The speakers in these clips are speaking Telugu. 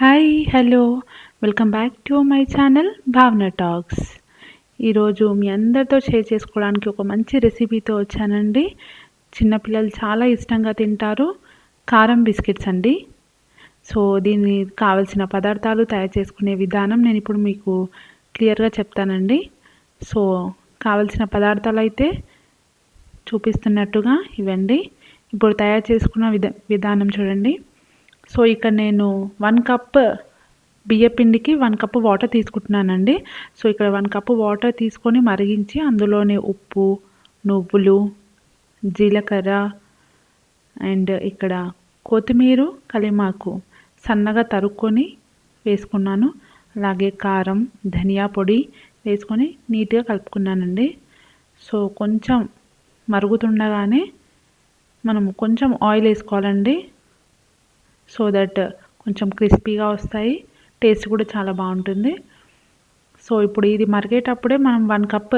Hi hello welcome back to my channel భావన టాక్స్. ఈరోజు మీ అందరితో షేర్ చేసుకోవడానికి ఒక మంచి రెసిపీతో వచ్చానండి. చిన్నపిల్లలు చాలా ఇష్టంగా తింటారు కారం బిస్కెట్స్ అండి. సో దీన్ని కావలసిన పదార్థాలు తయారు చేసుకునే విధానం నేను ఇప్పుడు మీకు క్లియర్గా చెప్తానండి. సో కావలసిన పదార్థాలు అయితే చూపిస్తున్నట్టుగా ఇవ్వండి. ఇప్పుడు తయారు చేసుకున్న విధానం చూడండి. సో ఇక్కడ నేను 1 కప్ బియ్యపిండికి 1 కప్ వాటర్ తీసుకుంటున్నానండి. సో ఇక్కడ 1 కప్ వాటర్ తీసుకొని మరిగించి అందులోనే ఉప్పు, నువ్వులు, జీలకర్ర అండ్ ఇక్కడ కొత్తిమీర, కలిమాకు సన్నగా తరుక్కొని వేసుకున్నాను. అలాగే కారం, ధనియా పొడి వేసుకొని నీట్గా కలుపుకున్నానండి. సో కొంచెం మరుగుతుండగానే మనం కొంచెం ఆయిల్ వేసుకోవాలండి. సో దట్ కొంచెం క్రిస్పీగా వస్తాయి, టేస్ట్ కూడా చాలా బాగుంటుంది. సో ఇప్పుడు ఇది మరిగేటప్పుడే మనం 1 కప్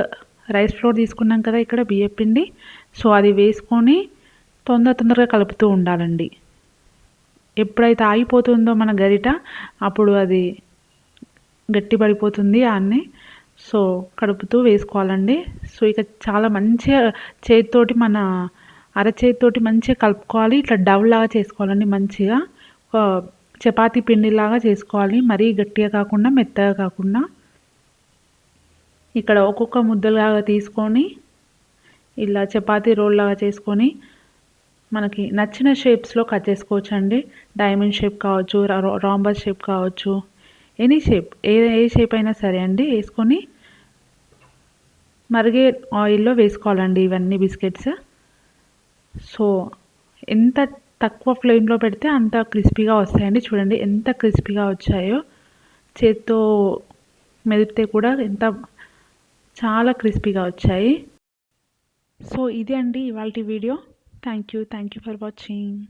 రైస్ ఫ్లోర్ తీసుకున్నాం కదా ఇక్కడ బియ్యపిండి. సో అది వేసుకొని తొందరగా కలుపుతూ ఉండాలండి. ఎప్పుడైతే ఆగిపోతుందో మన గరిట అప్పుడు అది గట్టి పడిపోతుంది అన్నీ. సో కలుపుతూ వేసుకోవాలండి. సో ఇక చాలా మంచిగా చేతితోటి మన అరచేతితోటి మంచిగా కలుపుకోవాలి. ఇట్లా డవ్ లాగా చేసుకోవాలండి. మంచిగా చపాతీ పిండిలాగా చేసుకోవాలి. మరీ గట్టిగా కాకుండా మెత్తగా కాకుండా ఇక్కడ ఒక్కొక్క ముద్దలాగా తీసుకొని ఇలా చపాతీ రోల్ లాగా చేసుకొని మనకి నచ్చిన షేప్స్లో కట్ చేసుకోవచ్చండి. డైమండ్ షేప్ కావచ్చు, రాంబస్ షేప్ కావచ్చు, ఎనీ షేప్, ఏ షేప్ అయినా సరే అండి. వేసుకొని మరిగే ఆయిల్లో వేసుకోవాలండి ఇవన్నీ బిస్కెట్స్. సో ఎంత తక్కువ ఫ్లేమ్లో పెడితే అంత క్రిస్పీగా వస్తాయండి. చూడండి ఎంత క్రిస్పీగా వచ్చాయో, చేత్తో మెదిపితే కూడా చాలా క్రిస్పీగా వచ్చాయి. సో ఇదే అండి ఇవాల్టి video. Thank you for watching.